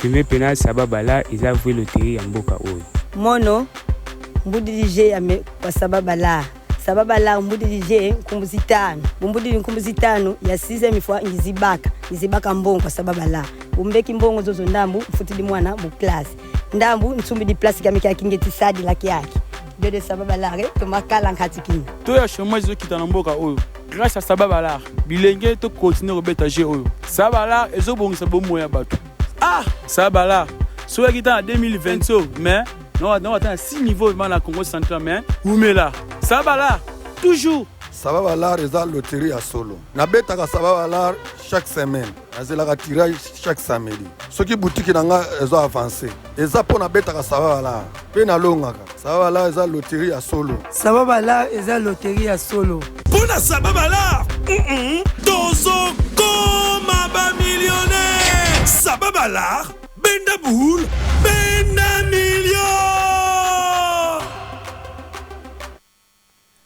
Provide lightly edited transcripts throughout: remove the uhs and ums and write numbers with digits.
confirmer pena sababala eza vue loterie ya mboka oyo. Mono mbudi DJ kwa sababala. Sababala mbudi DJ nkumbuzitano. Mbudi nkumbuzitano ya 6e fois ngizibaka mbongo kwa sababala. Umbeki mbongo zozo ndambu mfutidi mwana mu class. Ndambu nsumbi di place kamika kingeti sadi laki yake. De sababala to makala nkatikini. To ya chômage zo kitana mboka oyo. Grâce à sababala bilenge to continuer rebeta jeu oyo. Sababala ezobongisa bomo ya bato. Ah, sababala so ya kitana 2020 mais non attends 6 niveaux dans la Congo central mais oumela. Sababala toujours Sababala eza loterie à solo. Na betaka sababala chaque semaine. Azela tirage chaque samedi. Ce qui boutique nanga ezo avancer. Eza pona betaka sababala. Pe na longaka. Sababala eza loterie à solo. Sababala eza loterie à solo. Pona sababala. Dozo koma ba millionnaire. Sababala benda boule, benda million.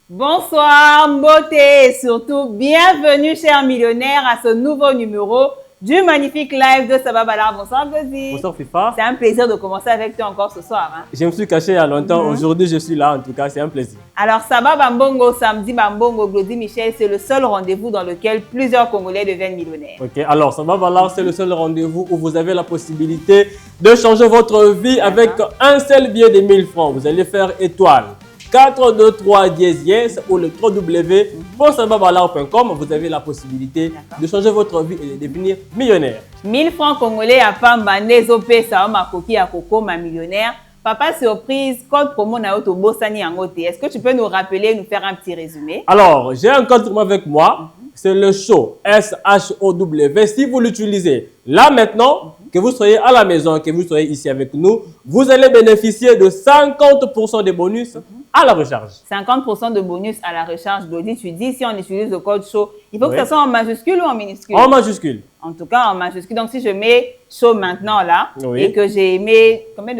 Bonsoir, beauté et surtout bienvenue, chers millionnaires, à ce nouveau numéro du magnifique live de Sababala. Bonsoir, Gozi. Bonsoir, FIFA. C'est un plaisir de commencer avec toi encore ce soir. Hein? Je me suis caché il y a longtemps. Aujourd'hui, je suis là. En tout cas, c'est un plaisir. Alors, Sababambongo, samedi Bambongo, Glody Michel, c'est le seul rendez-vous dans lequel plusieurs Congolais deviennent millionnaires. Ok, alors Sababala, c'est le seul rendez-vous où vous avez la possibilité de changer votre vie avec un seul billet de 1000 francs. Vous allez faire étoile 423 dièse ou le www.sababala.com. Vous avez la possibilité de changer votre vie et de devenir millionnaire. 1000 francs congolais à Pamba, Nezopé, Saoma Koki, à Koko, ma millionnaire. Papa surprise, code promo Naoto Bossani Angote. Est-ce que tu peux nous rappeler, nous faire un petit résumé? Alors, j'ai un code promo avec moi. C'est le SHOW, S-H-O-W. Si vous l'utilisez là maintenant, que vous soyez à la maison, que vous soyez ici avec nous, vous allez bénéficier de 50% de bonus à la recharge. 50% de bonus à la recharge. Glody, tu dis si on utilise le code SHOW, il faut que ça soit en majuscule ou en minuscule? En majuscule. En tout cas, en majuscule. Donc, si je mets SHOW maintenant là, et que j'ai mis... Combien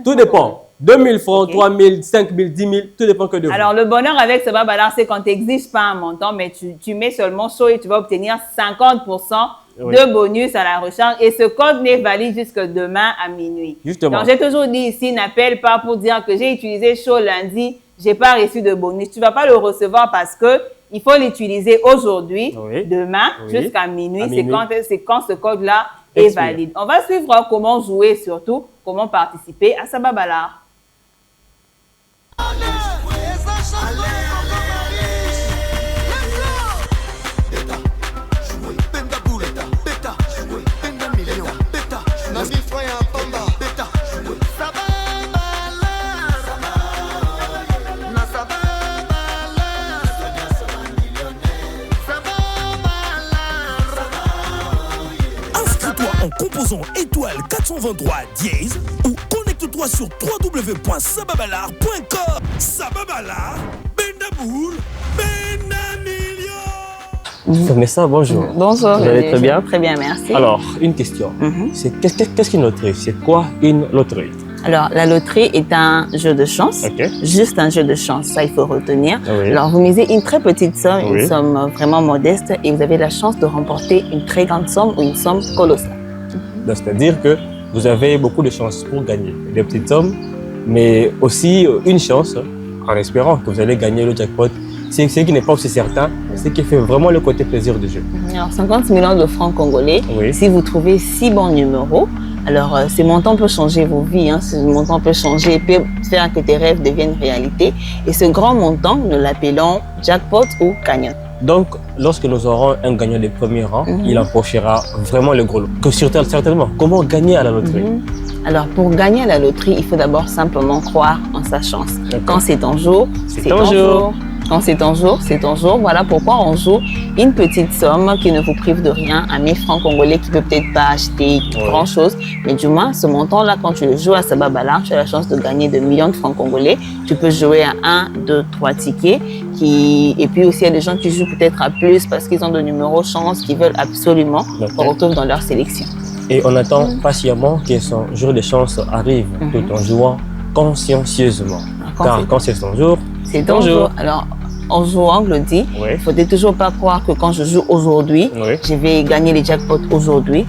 Tout dépend. 2000 francs, 3000, 5000, 10 000, tout dépend que de vous. Alors, le bonheur avec Sababala, c'est quand tu n'exiges pas un montant, mais tu mets seulement SHOW et tu vas obtenir 50% de bonus à la recharge. Et ce code n'est valide jusque demain à minuit. Justement. Donc, j'ai toujours dit ici, n'appelle pas pour dire que j'ai utilisé SHOW lundi, je n'ai pas reçu de bonus. Tu ne vas pas le recevoir parce que il faut l'utiliser aujourd'hui, demain, jusqu'à minuit. C'est quand ce code-là est valide. On va suivre comment jouer, surtout comment participer à Sababala. Inscris-toi en composant étoile 423 dièse ou connecte-toi sur www.sababala.com. Sababala, benda boule, benda million. Vanessa, bonjour. Bonjour. Vous allez très bien? Très bien, merci. Alors, une question. Qu'est-ce qu'une loterie? C'est quoi une loterie? Alors, la loterie est un jeu de chance, juste un jeu de chance, ça il faut retenir. Alors, vous misez une très petite somme, une somme vraiment modeste, et vous avez la chance de remporter une très grande somme ou une somme colossale. C'est-à-dire que vous avez beaucoup de chances pour gagner des petites sommes, mais aussi une chance en espérant que vous allez gagner le jackpot. C'est ce qui n'est pas aussi certain, c'est ce qui fait vraiment le côté plaisir du jeu. Alors, 50 millions de francs congolais, si vous trouvez 6 bons numéros, alors ces montants peuvent changer vos vies, ces montants peuvent changer et peuvent faire que tes rêves deviennent réalité. Et ce grand montant, nous l'appelons jackpot ou cagnotte. Donc, lorsque nous aurons un gagnant de premier rang, il empochera vraiment le gros lot. Certainement, comment gagner à la loterie? Alors, pour gagner à la loterie, il faut d'abord simplement croire en sa chance. Quand c'est ton jour, c'est ton jour. Quand c'est ton jour, c'est ton jour. Voilà pourquoi on joue une petite somme qui ne vous prive de rien, à 1000 francs congolais qui ne peut peut-être pas acheter grand-chose. Mais du moins, ce montant-là, quand tu le joues à Sababala, tu as la chance de gagner de millions de francs congolais. Tu peux jouer à 1, 2, 3 tickets. Et puis aussi, il y a des gens qui jouent peut-être à plus parce qu'ils ont de numéros chance qu'ils veulent absolument qu'on retrouve dans leur sélection. Et on attend patiemment que son jour de chance arrive tout en jouant consciencieusement. Car quand c'est son jour, c'est ton jour. Alors, en jouant, Glody, il ne faudrait toujours pas croire que quand je joue aujourd'hui, je vais gagner les jackpots aujourd'hui.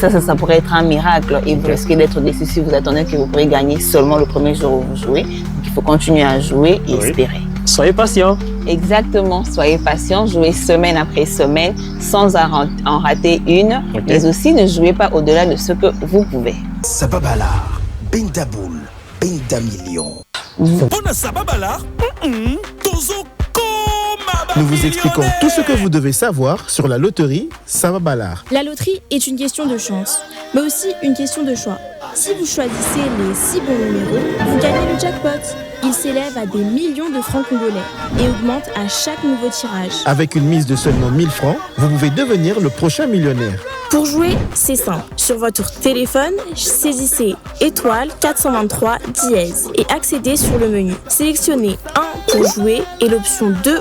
Ça pourrait être un miracle et vous risquez d'être déçu si vous attendez que vous pourrez gagner seulement le premier jour où vous jouez. Donc il faut continuer à jouer et espérer. Soyez patient. Exactement, soyez patient, jouez semaine après semaine sans en rater une, mais aussi ne jouez pas au-delà de ce que vous pouvez. Sababalar, Bendaboul, Bendamillion. Nous vous expliquons tout ce que vous devez savoir sur la loterie Sababalar. La loterie est une question de chance, mais aussi une question de choix. Si vous choisissez les 6 bons numéros, vous gagnez le jackpot. Il s'élève à des millions de francs congolais et augmente à chaque nouveau tirage. Avec une mise de seulement 1000 francs, vous pouvez devenir le prochain millionnaire. Pour jouer, c'est simple. Sur votre téléphone, saisissez étoile 423 dièse et accédez sur le menu. Sélectionnez 1 pour jouer et l'option 2.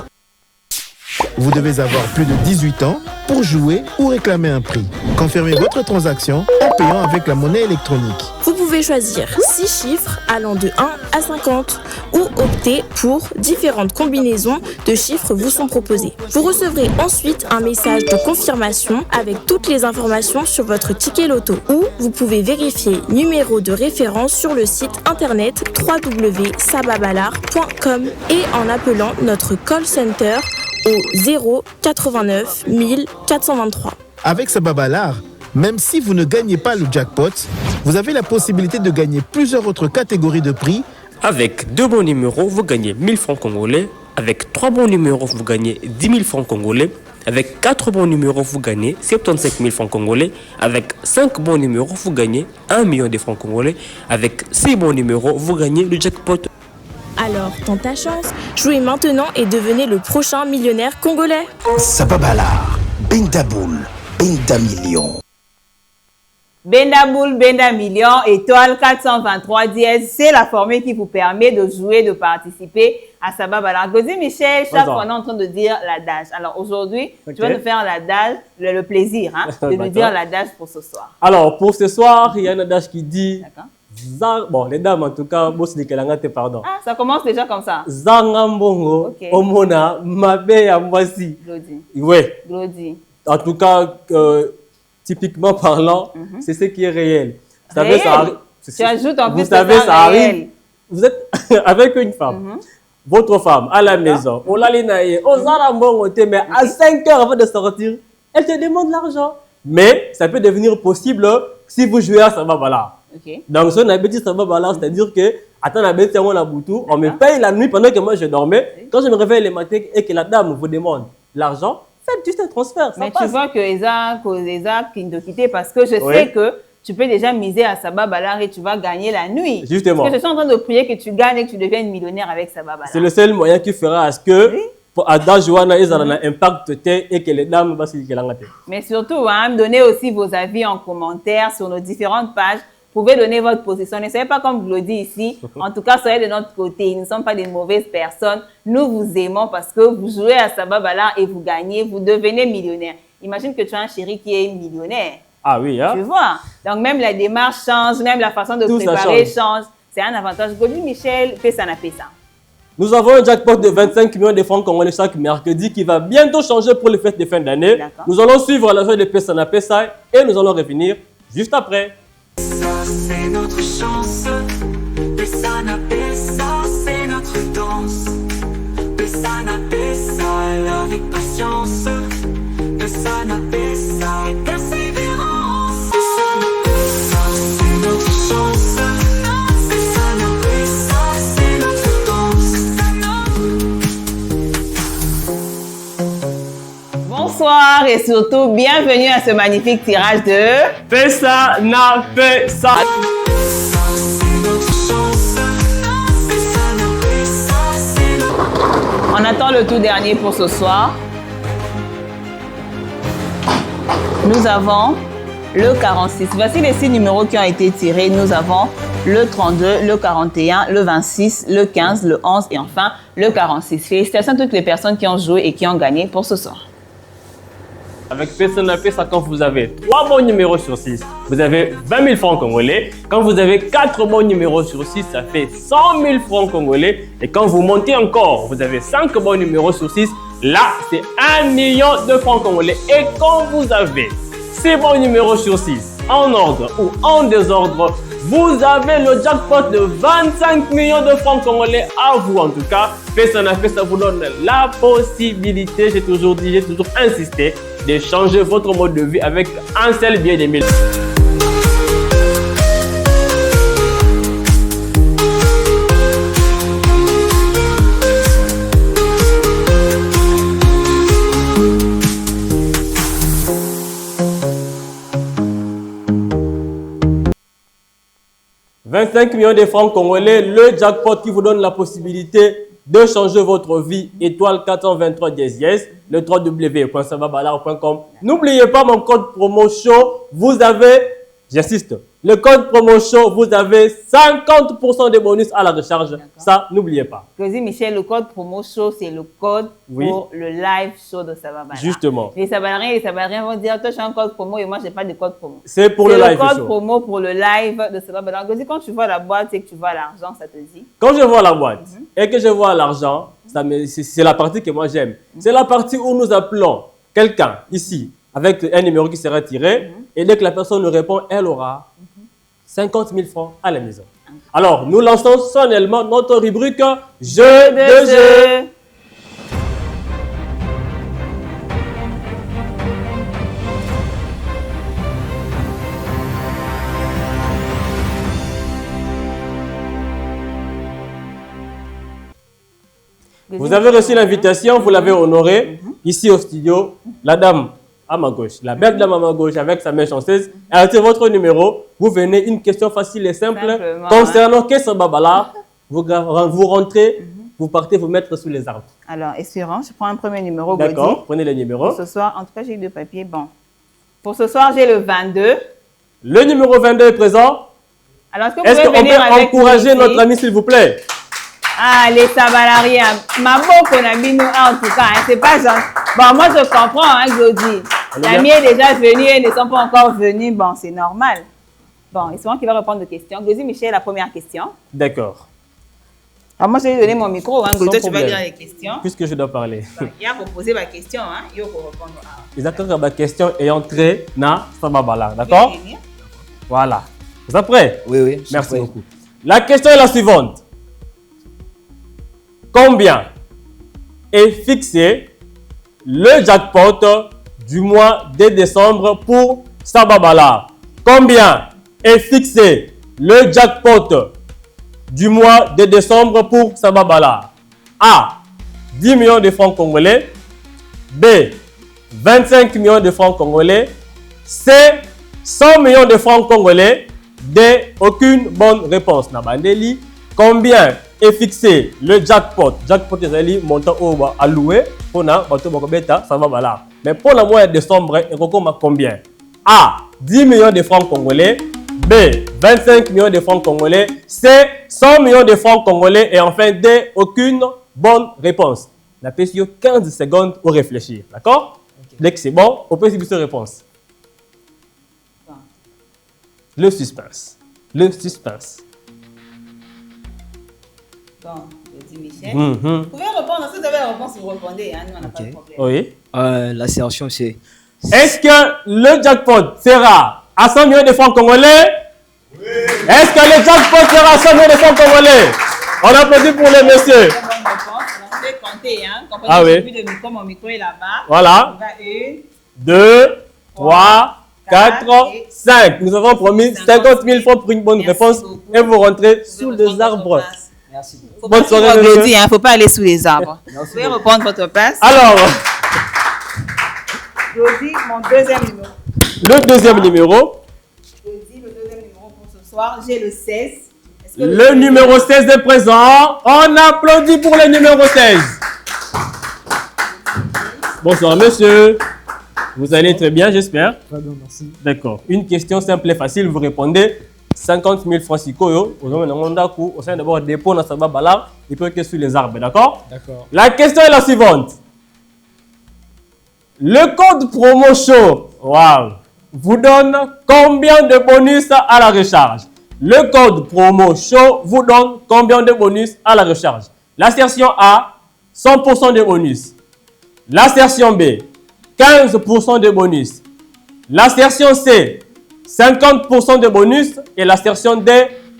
Vous devez avoir plus de 18 ans pour jouer ou réclamer un prix. Confirmez votre transaction en payant avec la monnaie électronique. Vous pouvez choisir 6 chiffres allant de 1 à 50 ou opter pour différentes combinaisons de chiffres vous sont proposées. Vous recevrez ensuite un message de confirmation avec toutes les informations sur votre ticket loto ou vous pouvez vérifier numéro de référence sur le site internet www.sababalar.com et en appelant notre call center au 0 89 423. Avec Sababalar, même si vous ne gagnez pas le jackpot, vous avez la possibilité de gagner plusieurs autres catégories de prix. Avec 2 bons numéros, vous gagnez 1000 francs congolais. Avec 3 bons numéros, vous gagnez 10 000 francs congolais. Avec 4 bons numéros, vous gagnez 75 000 francs congolais. Avec 5 bons numéros, vous gagnez 1 million de francs congolais. Avec 6 bons numéros, vous gagnez le jackpot. Alors, tente ta chance, jouez maintenant et devenez le prochain millionnaire congolais. Sababalar, Bendaboul, Bendamillion. Bendaboul, Bendamillion, étoile 423 dièse, c'est la formule qui vous permet de jouer, de participer à Sababalar. Glody Michel, chaque fois on est en train de dire l'adage. Alors aujourd'hui, tu vas nous faire l'adage, le plaisir de nous dire l'adage pour ce soir. Alors pour ce soir, il y a un adage qui dit... Bon, les dames en tout cas, pardon. Ah, ça commence déjà comme ça. Zangambongo, Omona, Mabe Yamwasi. Glody. Oui. Glody. En tout cas, typiquement parlant, c'est ce qui est réel. Vous savez, ça arrive. Tu ajoutes en plus vous savez, ça arrive. Vous êtes avec une femme. Votre femme à la maison. On l'a mais à 5 heures avant de sortir, elle te demande l'argent. Mais ça peut devenir possible si vous jouez à Sababalar. Donc, si on a dit Sababalar, c'est-à-dire que, attends, on me paye la nuit pendant que moi je dormais. Quand je me réveille le matin et que la dame vous demande l'argent, faites juste un transfert. Mais tu vois que Isaac qui te quitté parce que je sais que tu peux déjà miser à Sababalar et tu vas gagner la nuit. Justement. Parce que je suis en train de prier que tu gagnes et que tu deviennes millionnaire avec Sababalar. C'est le seul moyen qui fera à ce que pour Ada Joana, ils ont un impact et que les dames vont se dire. Mais surtout, donnez aussi vos avis en commentaire sur nos différentes pages. Vous pouvez donner votre position. Ne soyez pas comme Glody ici. En tout cas, soyez de notre côté. Nous ne sommes pas des mauvaises personnes. Nous vous aimons parce que vous jouez à Sababalar et vous gagnez. Vous devenez millionnaire. Imagine que tu as un chéri qui est millionnaire. Ah oui, hein? Tu vois? Donc, même la démarche change, même la façon de préparer change. C'est un avantage. Glody Michel fait ça, n'a fait ça. Nous avons un jackpot de 25 millions de francs congolais chaque mercredi qui va bientôt changer pour les fêtes de fin d'année. Nous allons suivre la joie de Pessana Pessai et nous allons revenir juste après. Ça c'est notre chance, Pessana Pessa, c'est notre danse. Pessana Pessa, avec patience. Pessana Pessa, et persévérance. Pessana Pessa, c'est notre chance. Pessana Pessa, c'est notre danse. Bonsoir et surtout bienvenue à ce magnifique tirage de Pessana Pessa. On attend le tout dernier pour ce soir. Nous avons le 46. Voici les 6 numéros qui ont été tirés. Nous avons le 32, le 41, le 26, le 15, le 11 et enfin le 46. Félicitations à toutes les personnes qui ont joué et qui ont gagné pour ce soir. avec Pesana Pesa, quand vous avez 3 bons numéros sur 6, vous avez 20 000 francs congolais. Quand vous avez 4 bons numéros sur 6, ça fait 100 000 francs congolais. Et quand vous montez encore, vous avez 5 bons numéros sur 6, là, c'est 1 million de francs congolais. Et quand vous avez 6 bons numéros sur 6, en ordre ou en désordre, vous avez le jackpot de 25 millions de francs congolais à vous en tout cas. Pesana Pesa vous donne la possibilité, j'ai toujours dit, j'ai toujours insisté, de changer votre mode de vie avec un seul billet de 1000. « 25 millions de francs congolais, le jackpot qui vous donne la possibilité de changer votre vie, étoile 423 dièse, le www.savabalar.com. N'oubliez pas mon code promo show, vous avez, j'insiste, le code promo show, vous avez 50% de bonus à la recharge. Ça, n'oubliez pas. Cosy Michel, le code promo show, c'est le code pour le live show de Savabalar. Justement. Les Savalariens vont dire, toi, j'ai un code promo et moi, je n'ai pas de code promo. C'est pour le live show. C'est le code promo pour le live de Savabalar. Cosy, quand tu vois la boîte et que tu vois l'argent, ça te dit? Quand je vois la boîte et que je vois l'argent, c'est la partie que moi j'aime. C'est la partie où nous appelons quelqu'un ici avec un numéro qui sera tiré et dès que la personne nous répond, elle aura 50 000 francs à la maison. Alors, nous lançons solennellement notre rubrique Jeu de jeu. Vous avez reçu l'invitation, vous l'avez honorée ici au studio. La dame à ma gauche, la belle dame à ma gauche avec sa main chanceuse. Elle a votre numéro. Vous venez, une question facile et simple concernant Savabalar. Vous rentrez, vous partez vous mettre sous les arbres. Alors, espérons, je prends un premier numéro. D'accord, prenez le numéro. Pour ce soir, en tout cas, j'ai eu deux papiers. Bon. Pour ce soir, j'ai le 22. Le numéro 22 est présent. Alors, est-ce qu'on peut encourager notre ami, s'il vous plaît? Ah, les Savalariens, ma beaucoup n'abino en tout cas, c'est pas ça. Bon, moi je comprends, hein, Glody. L'ami est déjà venu et ils ne sont pas encore venus. Bon, c'est normal. Bon, et c'est moi qui vais répondre aux questions. Glody Michel, la première question. D'accord. Alors, moi je vais donner mon micro, hein, Glody, tu vas lire les questions. Puisque je dois parler. Il a proposé ma question, hein, il faut répondre à. Ils attendent ma question et entrer dans Savabalar, d'accord? Voilà. Vous êtes prêts? Oui, oui. Merci beaucoup. La question est la suivante. Combien est fixé le jackpot du mois de décembre pour Savabalar? Combien est fixé le jackpot du mois de décembre pour Savabalar? A. 10 millions de francs congolais. B. 25 millions de francs congolais. C. 100 millions de francs congolais. D. Aucune bonne réponse. Nabandeli. Combien est fixé le jackpot? Jackpot est un montant alloué pour la Savabalar. Mais pour le mois de décembre, il y a combien? A. 10 millions de francs congolais. B. 25 millions de francs congolais. C. 100 millions de francs congolais. Et enfin D. Aucune bonne réponse. La question 15 secondes pour réfléchir. D'accord? Dès que c'est bon, on peut suivre cette réponse. Le suspense. Le suspense. Bon, je dis Michel. Vous pouvez répondre, si vous avez la réponse, vous répondez, hein, nous on n'a pas de problème. Oui. L'assertion, c'est... Est-ce que le jackpot sera à 100 millions de francs congolais? Oui. Est-ce que le jackpot sera à 100 millions de francs congolais? On applaudit pour le monsieur. On peut compter, hein. Ah oui. Mon micro est là-bas. Voilà. 1, 2, 3, 4, 5. Nous avons promis 50 000 francs pour une bonne réponse et vous rentrez sous les arbres. Merci. Bonne soirée, monsieur. Il ne faut pas aller sous les arbres. Vous pouvez reprendre votre place. Alors, je dis mon deuxième numéro. Le deuxième numéro. Je dis le deuxième numéro pour ce soir. J'ai le 16. Le numéro 16 est présent. On applaudit pour le numéro 16. Bonsoir, monsieur. Vous allez très bien, j'espère. Très bien, merci. D'accord. Une question simple et facile. Vous répondez 50 000 francs sikoyo. Au sein d'abord dépôt dans Savabalar. Il peut que sur les arbres. D'accord? D'accord. La question est la suivante. Le code promo show, wow, vous donne combien de bonus à la recharge? Le code promo show vous donne combien de bonus à la recharge? L'assertion A, 100% de bonus. L'assertion B, 15% de bonus. L'assertion C, 50% de bonus. Et l'assertion D,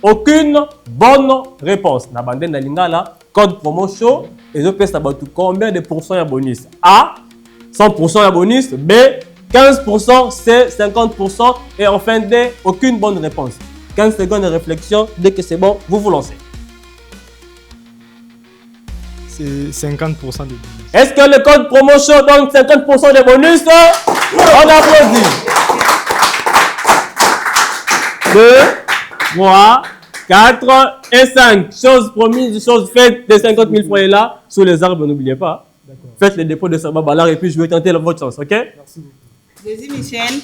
aucune bonne réponse. Na bande na lingala, code promo show, et je peux savoir combien de pourcents de bonus? A, 100% de bonus. B, 15%. C, 50%. Et enfin D, aucune bonne réponse. 15 secondes de réflexion. Dès que c'est bon, vous vous lancez. C'est 50% de bonus. Est-ce que le code promo show donne 50% de bonus? On applaudit. 2, 3, 4 et 5. Chose promise, chose faite. Des 50 000 francs est là. Sous les arbres, n'oubliez pas. Faites le dépôt de Saba Balar et puis je vais tenter votre chance, ok? Merci beaucoup. Vas-y, Michel.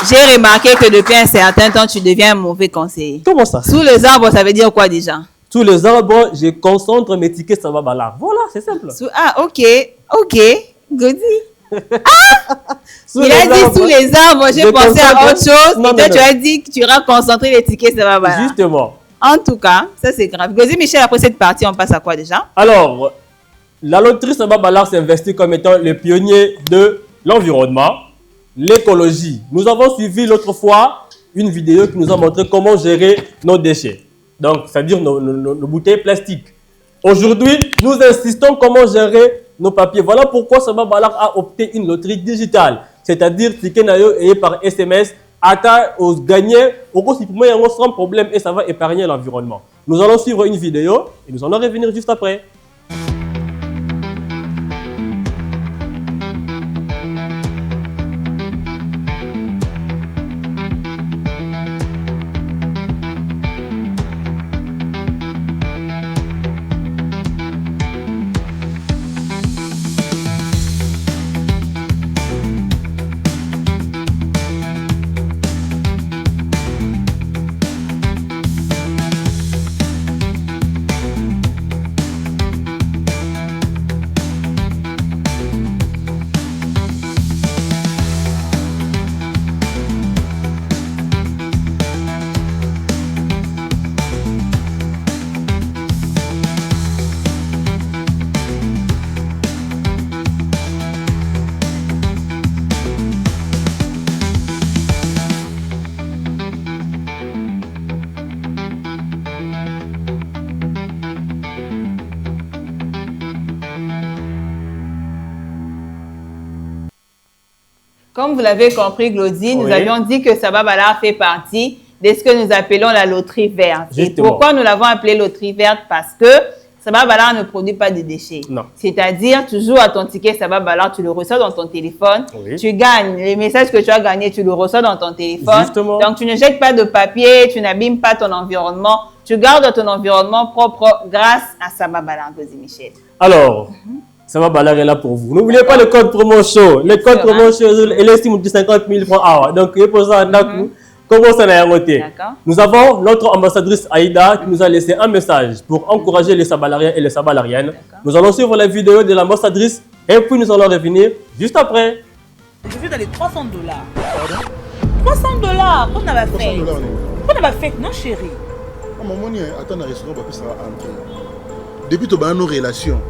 J'ai remarqué que depuis un certain temps, tu deviens un mauvais conseiller. Comment ça? Sous les arbres, ça veut dire quoi déjà? Sous les arbres, je concentre mes tickets Saba Balar. Voilà, c'est simple. Ah, ok. Godi. Ah! Il a dit sous les arbres, j'ai pensé à autre chose. Et toi, tu as dit que tu iras concentrer les tickets Saba Balar. Justement. En tout cas, ça c'est grave. Godi, Michel, après cette partie, on passe à quoi déjà? Alors, la loterie Saba Balar s'investit comme étant le pionnier de l'environnement, l'écologie. Nous avons suivi l'autre fois une vidéo qui nous a montré comment gérer nos déchets. Donc, c'est-à-dire nos bouteilles plastiques. Aujourd'hui, nous insistons comment gérer nos papiers. Voilà pourquoi Saba Balar a opté une loterie digitale. C'est-à-dire, ticket nayo et par SMS, ata aux gagnants, au cours sans problème et ça va épargner l'environnement. Nous allons suivre une vidéo et nous allons revenir juste après. Comme vous l'avez compris, Glody, nous avions dit que Saba Balar fait partie de ce que nous appelons la loterie verte. Justement. Et pourquoi nous l'avons appelée loterie verte? Parce que Saba Balar ne produit pas de déchets. C'est-à-dire, tu joues à ton ticket Saba Balar, tu le reçois dans ton téléphone, tu gagnes. Les messages que tu as gagnés, tu le reçois dans ton téléphone. Justement. Donc, tu ne jettes pas de papier, tu n'abîmes pas ton environnement. Tu gardes ton environnement propre grâce à Saba Balar, Glody Michel. Alors, Saba Balar est là pour vous. N'oubliez pas le code promo show. Le code promo show, il estime de 50 000 francs. Ah, donc, il faut ça, comment ça n'a été. Nous avons notre ambassadrice Aïda qui nous a laissé un message pour encourager les Sabalariens et les Sabalariennes. Nous allons suivre la vidéo de l'ambassadrice et puis nous allons revenir juste après. Je vais dans les $300. $300 qu'on avait fait. Qu'on avait fait, non chérie. Maman, attends, le restaurant va faire entrer. Depuis que tu as nos relations,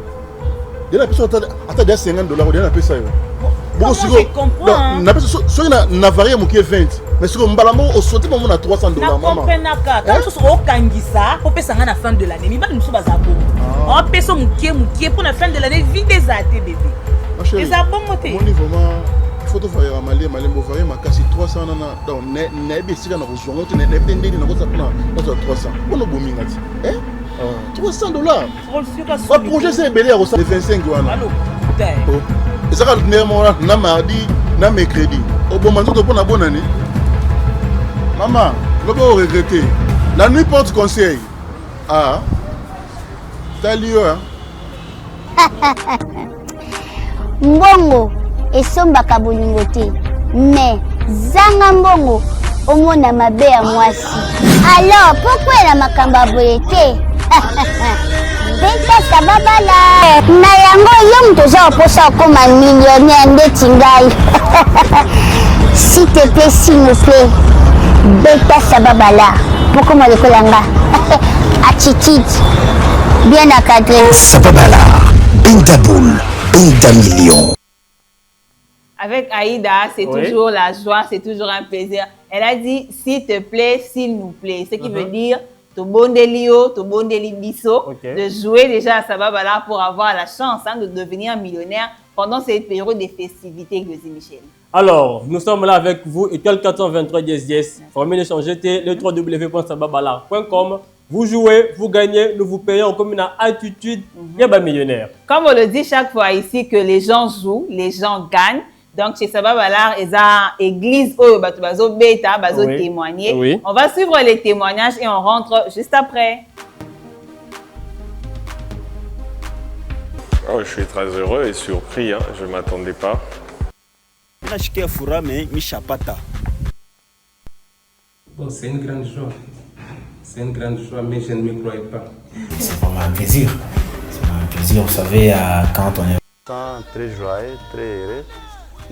il y a déjà $50, il y a $50, ça. Bon, je comprends. Si on a varié, qui est 20. Mais si on a sauté, on a $300. Je comprends. Quand on a Kangisa, on peut s'en à la fin de l'année. Mais pas nous sommes à Zabo. On peut s'en mouquer pour la fin de l'année. Vite des athées, bébé. Et ça bon moté. Mon niveau, il faut varier à Malé, varier ma casse 300. Donc, n'est pas si on a besoin. On n'est pas pendé, on a 300. On a beau mingati. Hein? $300. Le projet c'est belé à 25 $. Et ça, quand on a mardi, on a mercredi. Au bon moment, on a une bonne année. Maman, ne pas regretter. La nuit porte conseil. Ah, t'as lieu, hein? Mbongo, et somba kabolingote. Mais, zanga mbongo, au monde a ma belle à moi. Alors, pourquoi la makamba boyete? beta sababala na yango yo moto oza koposa okoma millionnaire ndeti ngai. S'il te plaît, s'il me plaît, beta sababala pokoma lokola nga. Attitude bien encadré. Sababala, beta boule, beta million. Avec Aïda, c'est toujours la joie, c'est toujours un plaisir. Elle a dit, s'il te plaît, s'il nous plaît. Ce qui veut dire, to bondelio, to bondeli biso, de jouer déjà à Sababala pour avoir la chance de devenir millionnaire pendant cette période des festivités, Glozy Michel. Alors, nous sommes là avec vous, Étoile 423 1010, formule d'échange GT, le www.sababala.com. Vous jouez, vous gagnez, nous vous payons comme une attitude, millionnaire. Comme on le dit chaque fois ici, que les gens jouent, les gens gagnent. Donc, chez Sababala, il y a une église où bazo beta, bazo témoigner. Oui. On va suivre les témoignages et on rentre juste après. Oh, je suis très heureux et surpris, hein. Je ne m'attendais pas. Bon, c'est une grande joie. C'est une grande joie, mais je ne me croyais pas. C'est vraiment un plaisir. C'est vraiment un plaisir, vous savez, quand on est... Très joyeux, très heureux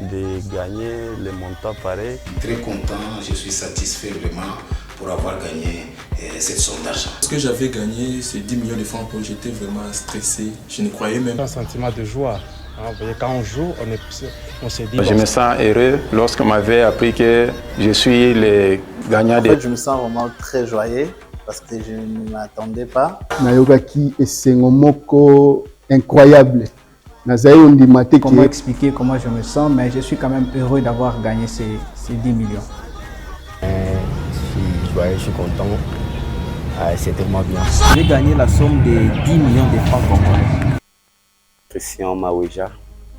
de gagner les montants pareils. Très content, je suis satisfait vraiment pour avoir gagné cette somme d'argent. Ce que j'avais gagné, c'est 10 millions de francs. J'étais vraiment stressé, je ne croyais même pas. Un sentiment de joie. Quand on joue, on se dit... Je me sens heureux lorsqu'on m'avait appris que je suis le gagnant. En fait, je me sens vraiment très joyeux parce que je ne m'attendais pas. Nayokaki esengomoko incroyable. Comment expliquer comment je me sens, mais je suis quand même heureux d'avoir gagné ces 10 millions. Je suis joyeux, je suis content. C'est tellement bien. J'ai gagné la somme de 10 millions de francs congolais. Christian Maouéja,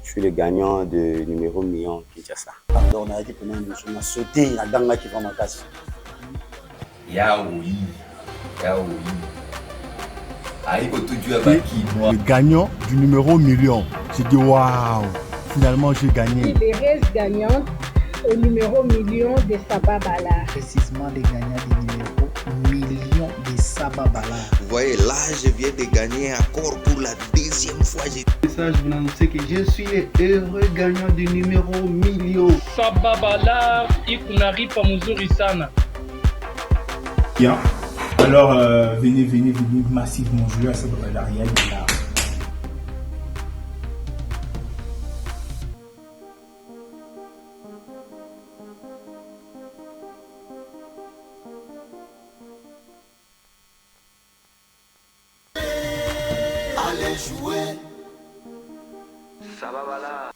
je suis le gagnant de numéro million Kinshasa. On a été pendant on a sauté, la danga qui va ma casse. Yaoui. Le gagnant du numéro million. J'ai dit waouh, finalement j'ai gagné. Libéreuse gagnante au numéro million de Sababala. Précisément les gagnants du numéro million de Sababala. Vous voyez, là je viens de gagner encore pour la deuxième fois. Ça, je vous annonce que je suis le heureux gagnant du numéro million. Sababala, Ikunari Pamuzuri Sana. Bien. Alors, venez massivement jouer à Sababala. Il y a de l'art. Allez jouer. Sababala.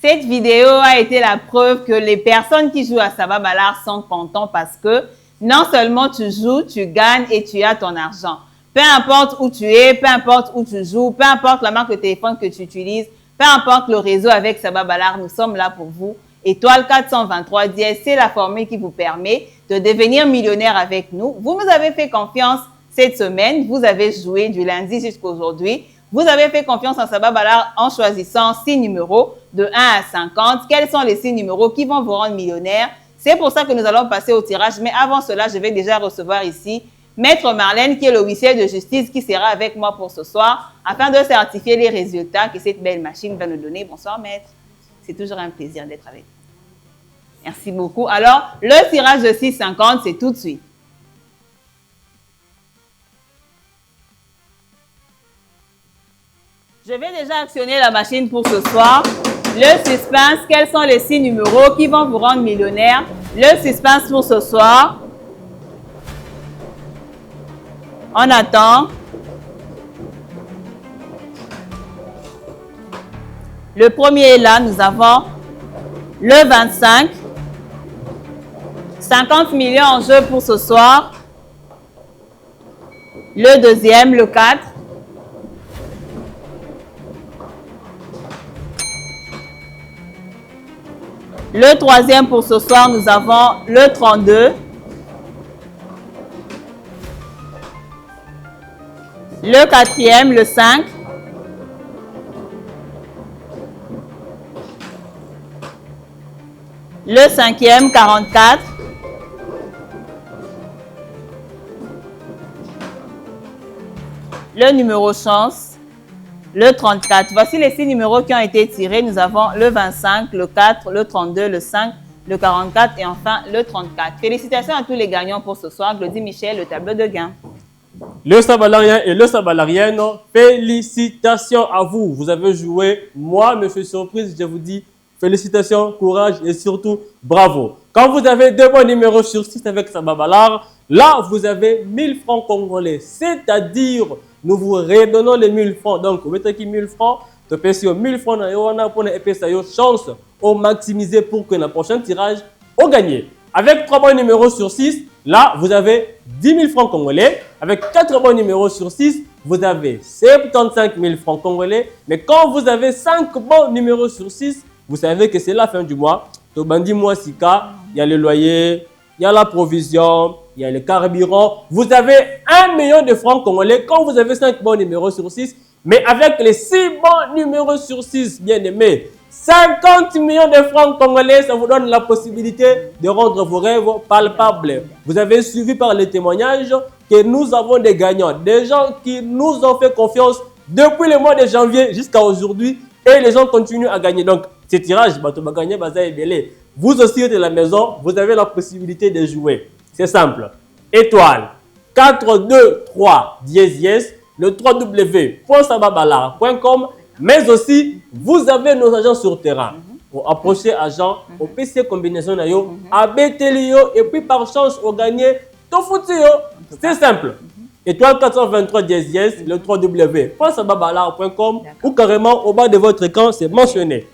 Cette vidéo a été la preuve que les personnes qui jouent à Sababala sont contents parce que non seulement tu joues, tu gagnes et tu as ton argent. Peu importe où tu es, peu importe où tu joues, peu importe la marque de téléphone que tu utilises, peu importe le réseau avec Sababala, nous sommes là pour vous. Étoile 423 10, c'est la formule qui vous permet de devenir millionnaire avec nous. Vous nous avez fait confiance cette semaine, vous avez joué du lundi jusqu'à aujourd'hui. Vous avez fait confiance en Sababala en choisissant 6 numéros de 1 à 50. Quels sont les 6 numéros qui vont vous rendre millionnaire? C'est pour ça que nous allons passer au tirage. Mais avant cela, je vais déjà recevoir ici Maître Marlène, qui est l'officier de justice, qui sera avec moi pour ce soir, afin de certifier les résultats que cette belle machine va nous donner. Bonsoir, Maître. C'est toujours un plaisir d'être avec vous. Merci beaucoup. Alors, le tirage de 650, c'est tout de suite. Je vais déjà actionner la machine pour ce soir. Le suspense, quels sont les 6 numéros qui vont vous rendre millionnaire? Le suspense pour ce soir. On attend. Le premier est là, nous avons le 25. 50 millions en jeu pour ce soir. Le deuxième, le 4. Le troisième pour ce soir, nous avons le 32. Le quatrième, le 5. Le cinquième, 44. le numéro chance, le 34. Voici les 6 numéros qui ont été tirés. Nous avons le 25, le 4, le 32, le 5, le 44 et enfin le 34. Félicitations à tous les gagnants pour ce soir. Glody Michel, le tableau de gain. Le Sabalarien et le Sabalarienne, félicitations à vous. Vous avez joué. Moi, me fais surprise, je vous dis félicitations, courage et surtout bravo. Quand vous avez 2 bons numéros sur 6 avec Sababalar, là, vous avez 1000 francs congolais. C'est-à-dire, nous vous redonnons les 1000 francs. Donc, vous mettez qui 1000 francs, tu payes 1000 francs pour chance au maximiser pour que le prochain tirage au gagné. Avec 3 bons numéros sur 6, là, vous avez 10 000 francs congolais. Avec 4 bons numéros sur 6, vous avez 75 000 francs congolais. Mais quand vous avez 5 bons numéros sur 6, vous savez que c'est la fin du mois. Tobandi Moisika, il y a le loyer, il y a la provision, il y a le carburant. Vous avez 1 million de francs congolais quand vous avez 5 bons numéros sur 6. Mais avec les 6 bons numéros sur 6, bien aimés, 50 millions de francs congolais, ça vous donne la possibilité de rendre vos rêves palpables. Vous avez suivi par les témoignages que nous avons des gagnants, des gens qui nous ont fait confiance depuis le mois de janvier jusqu'à aujourd'hui et les gens continuent à gagner. Donc, ces tirages, vous aussi êtes à la maison, vous avez la possibilité de jouer. C'est simple. Étoile 4, 2, 3, dièse, le www.sababalar.com. Mais aussi, vous avez nos agents sur terrain. Pour approcher agents, au PC combinaison, à BTLIO, et puis par chance, au gagner, tout foutu. C'est simple. Étoile 423 dièse, le www.sababalar.com ou carrément au bas de votre écran, c'est mentionné.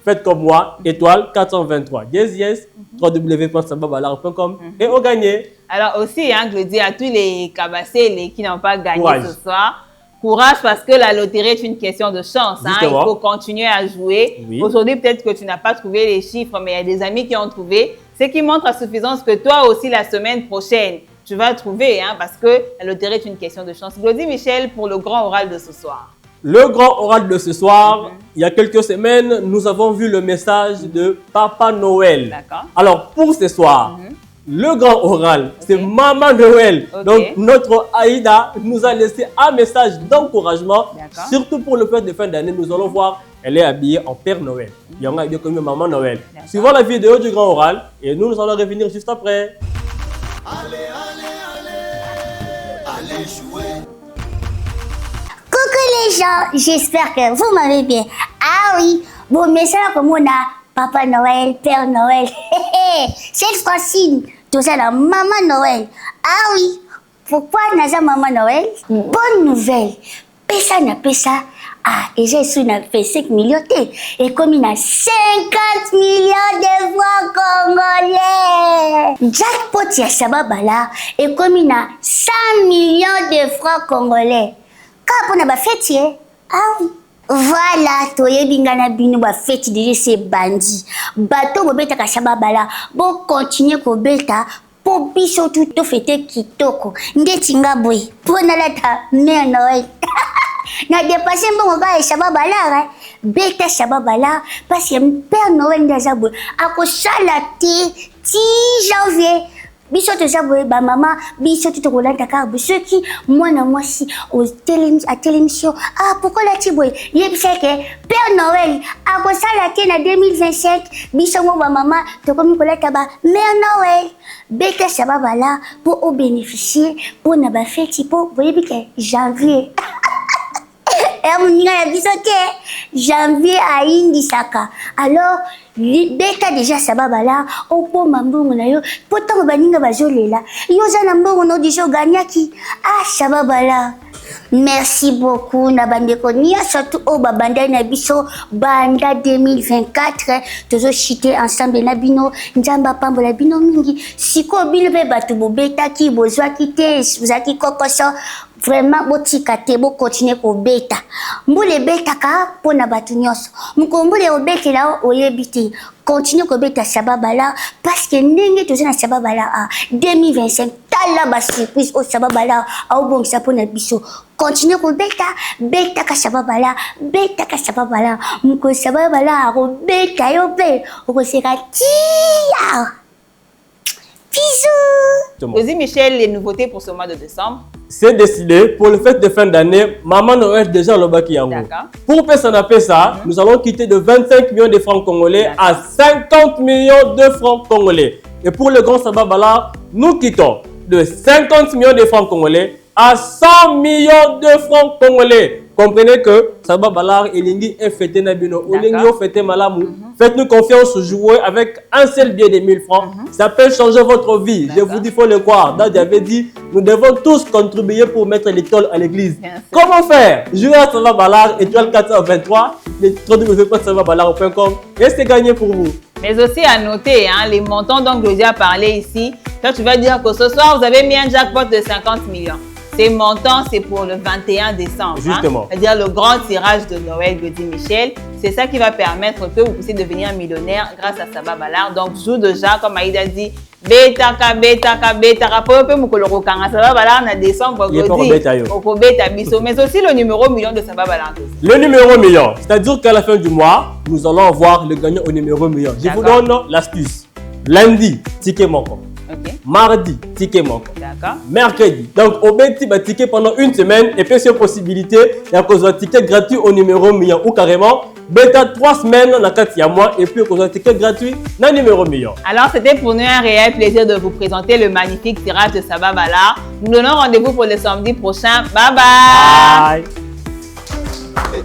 Faites comme moi, étoile 423 dièse, www.sababalar.com et au gagné. Alors aussi, je dis à tous les cabassés qui n'ont pas gagné ce soir, courage parce que la loterie est une question de chance. Il faut continuer à jouer. Oui. Aujourd'hui, peut-être que tu n'as pas trouvé les chiffres, mais il y a des amis qui ont trouvé. Ce qui montre à suffisance que toi aussi, la semaine prochaine, tu vas trouver parce que la loterie est une question de chance. Glody Michel pour le grand oral de ce soir. Le grand oral de ce soir, il y a quelques semaines, nous avons vu le message de Papa Noël. D'accord. Alors, pour ce soir, le grand oral, c'est Maman Noël. Donc, notre Aïda nous a laissé un message d'encouragement, surtout pour le fête de fin d'année. Nous allons voir, elle est habillée en Père Noël. Il y en a bien connu Maman Noël. Suivons la vidéo du grand oral et nous allons revenir juste après. Allez jouer. Coucou les gens, j'espère que vous m'avez bien. Ah oui, bon message comme on a Papa Noël, Père Noël. Cette fois-ci, tout ça la Maman Noël. Ah oui, pourquoi n'a pas Maman Noël? Bonne nouvelle. Pesa na pesa. Ah, et j'ai su na fait 5 millions. Et comme il a 50 millions de francs congolais. Jackpot ya Sababala. Et comme il a 100 millions de francs congolais. Quand on a ba fête, ah oui. Voilà, toyebingana bino ba fête déjà c'est bandit. Bateau bobeta ka Sababala. Bon continuer ko beta. Pour biso tout fêter kitoko. Ndetinga boy. Pour nalata Mère Noël. Na dépassé mon gars et Sababala. Beta Sababala. Parce que Père Noël ndazabou. Ako salati 10 janvier. Biso to zaboué ba maman, biso to rolanda karbu ceux qui moi na moi si au télévision. Ah pourquoi la tiboué? Yebisa que Père Noël a ko salati na 2025. Biso mo ba maman to komi kolata ba Mère Noël. Beta Sababala pour au bénéficier pour na ba fête pour voyez bien janvier. Janvier à Indisaka. Alors, beta déjà Sababala, au pot mambongo na yo, pourtant baninga bazolela. Yo za nambongo no dijo ganyaki. Ah Sababala. Merci beaucoup na bandeko nia surtout au babanda na biso banda 2024 tozo chiter ensemble na bino nzamba pambola bino mingi siko bino pe batu bobeta ki bozwa ki te zaki kokoso vraiment botika te bo continuer ko beta mbule beta ka pona batu nyonso mukombule obetela oyebite continuer ko beta Sababala parce que ndenge tozo na Sababala 2025 tala ba surprise au Sababala au bon ça pona biso continuer ko beta ka Sababala muko Sababala ko beta yo pe ko seka tia bisous. Glody Michel, les nouveautés pour ce mois de décembre. c'est décidé pour le fête de fin d'année. Maman Noël déjà le baki yango. Pour payer ça, nous allons quitter de 25 millions de francs congolais à 50 millions de francs congolais. Et pour le grand sabbat balar, nous quittons de 50 millions de francs congolais à 100 millions de francs congolais. Comprenez que Sabba Balar et Lingi est fêté Nabino. Olingi fêté Malamou. Faites-nous confiance, jouer avec un seul billet de 1000 francs. Ça peut changer votre vie. Je vous dis, il faut le croire. Daddy avait dit, nous devons tous contribuer pour mettre l'étoile à l'église. Comment faire? Jouer à Sabba Balar, étoile 423, les www.sabbabalar.com et c'est gagné pour vous. Mais aussi à noter, hein, les montants dont j'ai déjà parlé ici. Toi, tu vas dire que ce soir, vous avez mis un jackpot de 50 millions. Ces montants, c'est pour le 21 décembre. Justement. Hein? C'est-à-dire le grand tirage de Noël de Michel. C'est ça qui va permettre que vous puissiez devenir millionnaire grâce à Sabba Balar. Donc, joue déjà, comme Aïda dit, betaka. Sabba Balar, on a décembre, mais aussi le numéro million de Sabba Balar. Le numéro million, c'est-à-dire qu'à la fin du mois, nous allons avoir le gagnant au numéro million. Je vous donne l'astuce. Lundi, ticket manquant. Mardi, ticket manquant. Mercredi. Donc, au bêti, ticket pendant une semaine et puis sur possibilité, il y a un ticket gratuit au numéro million ou carrément, bêta 3 semaines, on a 4 mois et puis un ticket gratuit dans le numéro million. Alors, c'était pour nous un réel plaisir de vous présenter le magnifique tirage de Sabba Balar. Nous donnons rendez-vous pour le samedi prochain. Bye bye. Bye.